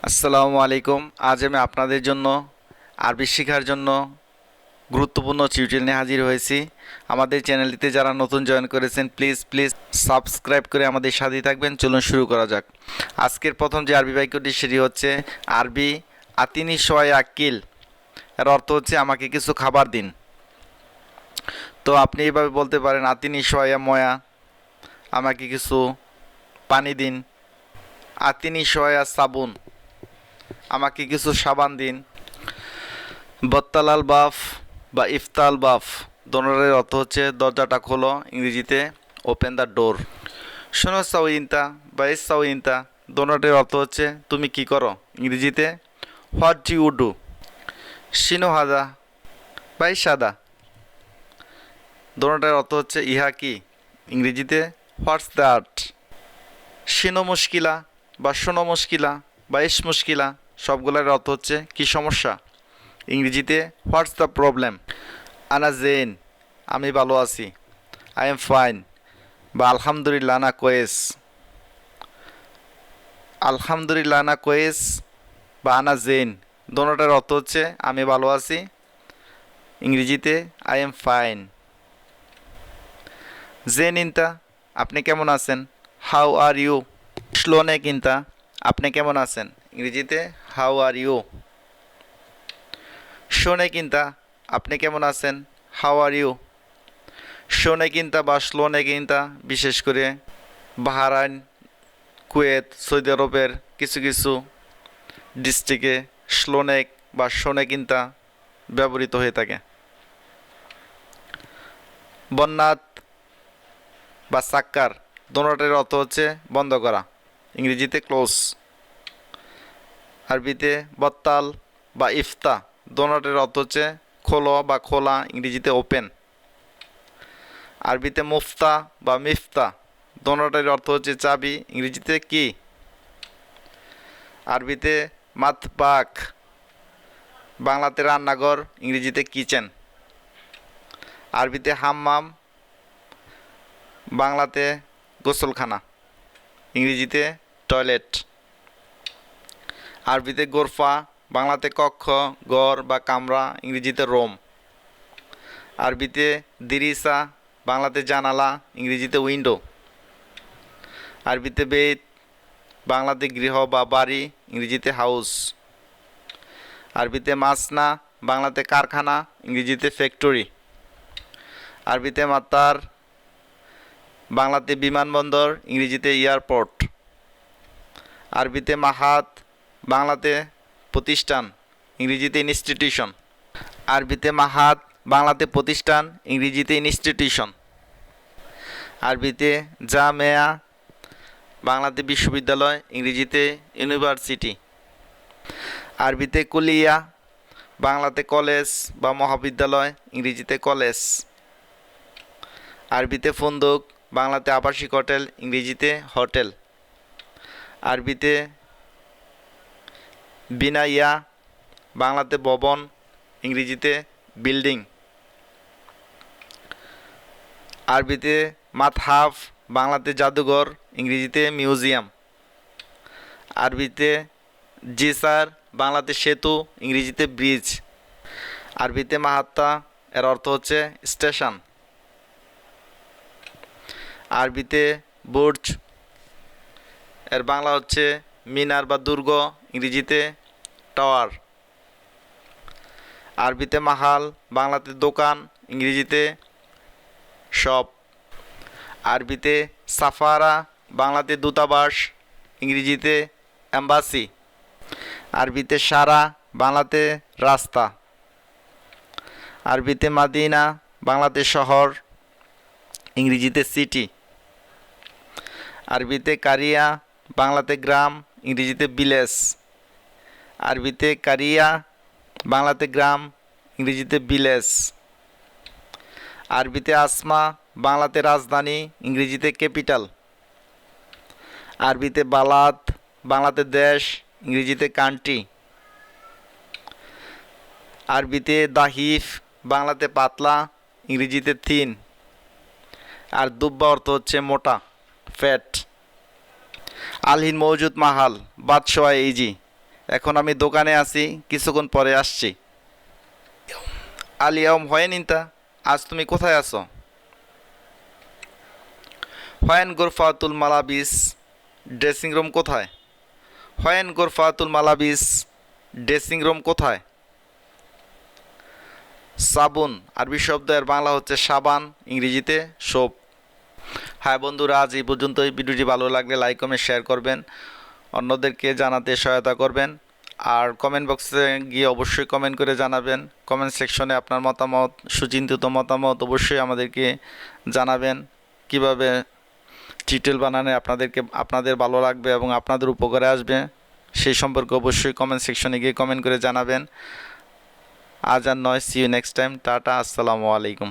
আসসালামু আলাইকুম। আজ আমি আপনাদের জন্য আরবি শেখার জন্য গুরুত্বপূর্ণ টিউটোরিয়াল নিয়ে হাজির হয়েছি। আমাদের চ্যানেলটিতে যারা নতুন জয়েন করেছেন প্লিজ সাবস্ক্রাইব করে আমাদের সাথেই থাকবেন। চলুন শুরু করা যাক। আজকের প্রথম যে আরবি বাক্যটি সেটি হচ্ছে আরবি আতিনি শোয়া আকিল। এর অর্থ হচ্ছে আমাকে কিছু খাবার দিন। তো আপনি এইভাবে বলতে পারেন আতিনি শোয়া ময়া, আমাকে কিছু পানি দিন। আতিনি শোয়া সাবুন, আমাকে কিছু সাবান দিন। বত্তালাল বাফ বা ইফতাল বাফ দোনোটার অর্থ হচ্ছে দরজাটা খোলো, ইংরেজিতে ওপেন দ্য ডোর। শোনো সাউইনতা বা এস সাউইনতা দোনোটার অর্থ হচ্ছে তুমি কি করো, ইংরেজিতে হোয়াট ডু ইউ ডু। শিনো হাদা বা সাদা দোনোটার অর্থ হচ্ছে ইহা কি, ইংরেজিতে হোয়াটস দ্যাট। শিনো মুশকিলা বা শোনো মুশকিলা বা এস মুশকিলা সবগুলোর অর্থ হচ্ছে কি সমস্যা, ইংরেজিতে হোয়াটস দ্য প্রবলেম। আনা জেন, আমি ভালো আছি, আই এম ফাইন বা আলহামদুলিল্লাহ না কোয়েস। আলহামদুলিল্লাহ না কোয়েস বা আনা জেন দোনোটার অর্থ হচ্ছে আমি ভালো আছি, ইংরেজিতে আই এম ফাইন। জেন ইনতা, আপনি কেমন আছেন, হাউ আর ইউ। স্লোনে কিনতা, আপনি কেমন আছেন, ইংরেজিতে হাউ আর ইউ। শোনে কিনতা, আপনি কেমন আছেন, হাউ আর ইউ। শোনে কিনতা বা স্লোনে কিনতা বিশেষ করে বাহরাইন, কুয়েত, সৌদি আরবের কিছু কিছু ডিস্ট্রিক্টে স্লোনেক বা শোনে কিনতা ব্যবহৃত হয়ে থাকে। বন্যাত বা সাক্কার দোনোটার অর্থ হচ্ছে বন্ধ করা, ইংরেজিতে ক্লোজ। আরবিতে বত্তাল বা ইফতা দোনোটার অর্থ হচ্ছে খোলো বা খোলা, ইংরেজিতে ওপেন। আরবিতে মুফতা বা মিফতা দোনোটার অর্থ হচ্ছে চাবি, ইংরেজিতে কি। আরবিতে মাতবাক বাংলাতে রান্নাঘর, ইংরেজিতে কিচেন। আরবিতে হাম্মাম বাংলাতে গোসলখানা, ইংরেজিতে টয়লেট। আরবিতে গোরফা বাংলাতে কক্ষ, ঘর বা কামরা, ইংরেজিতে রুম। আরবিতে দিরিসা বাংলাতে জানালা, ইংরেজিতে উইন্ডো। আরবিতে বেত বাংলাতে গৃহ বা বাড়ি, ইংরেজিতে হাউস। আরবিতে মাসনা বাংলাতে কারখানা, ইংরেজিতে ফ্যাক্টরি। আরবিতে মাতার বাংলাতে বিমানবন্দর, ইংরেজিতে এয়ারপোর্ট। আরবিতে মাহাত বাংলাতে প্রতিষ্ঠান, ইংরেজিতে ইনস্টিটিউশন। আরবিতে মাহাত বাংলাতে প্রতিষ্ঠান, ইংরেজিতে ইনস্টিটিউশন। আরবিতে জামেয়া বাংলাতে বিশ্ববিদ্যালয়, ইংরেজিতে ইউনিভার্সিটি। আরবিতে কুলিয়া বাংলাতে কলেজ বা মহাবিদ্যালয়, ইংরেজিতে কলেজ। আরবিতে ফুন্দুক বাংলাতে আবাসিক হোটেল, ইংরেজিতে হোটেল। আরবিতে বিনাইয়া বাংলাতে ভবন, ইংরেজিতে বিল্ডিং। আরবিতে মাতহাফ বাংলাতে জাদুঘর, ইংরেজিতে মিউজিয়াম। আরবিতে জিসার বাংলাতে সেতু, ইংরেজিতে ব্রিজ। আরবিতে মাহাত্তা এর অর্থ হচ্ছে স্টেশন। আরবিতে বুর্জ এর বাংলা হচ্ছে মিনার বা দুর্গ, ইংরেজিতে টাওয়ার। আরবিতে মাহাল বাংলাতে দোকান, ইংরেজিতে শপ। আরবিতে সাফারা বাংলাতে দূতাবাস, ইংরেজিতে এম্বাসি। আরবিতে সারা বাংলাতে রাস্তা। আরবিতে মাদিনা বাংলাতে শহর, ইংরেজিতে সিটি। আরবিতে কারিয়া বাংলাতে গ্রাম, ইংরেজিতে ভিলেজ। আরবিতে কারিয়া বাংলাতে গ্রাম, ইংরেজিতে ভিলেজ। আরবিতে আসমা বাংলাতে রাজধানী, ইংরেজিতে ক্যাপিটাল। আরবিতে বালাত বাংলাতে দেশ, ইংরেজিতে কান্ট্রি। আরবিতে দাহিফ বাংলাতে পাতলা, ইংরেজিতে থিন। আর দুব্বা অর্থ হচ্ছে মোটা, ফ্যাট। আলহিন মৌজুদ মাহাল বাদশোয়া ইজি, এখন আমি দোকানে আছি, কিছুক্ষণ পরে আসছি। আলিয়াম হয় নিন্তা, আজ তুমি কোথায় আছো? হয়েন গোরফাতুল মালাবিস, ড্রেসিং রুম কোথায়? হয়েন গোরফাতুল মালাবিস, ড্রেসিং রুম কোথায়? সাবুন আরবি শব্দ, এর বাংলা হচ্ছে সাবান, ইংরেজিতে সোপ। হ্যাঁ বন্ধুরা, আজ এই পর্যন্ত। এই ভিডিওটি ভালো লাগলে লাইক কমেন্ট শেয়ার করবেন, অন্যদেরকে জানাতে সহায়তা করবেন। আর কমেন্ট বক্সে গিয়ে অবশ্যই কমেন্ট করে জানাবেন। কমেন্ট সেকশনে আপনার মতামত, সুচিন্তিত মতামত অবশ্যই আমাদেরকে জানাবেন। কিভাবে টিউটোরিয়াল বানানো আপনাদের ভালো লাগবে এবং আপনাদের উপকারে আসবে, সেই সম্পর্কে অবশ্যই কমেন্ট সেকশনে গিয়ে কমেন্ট করে জানাবেন। আজ আর নয়, see you next time. Tata, আসসালামু আলাইকুম।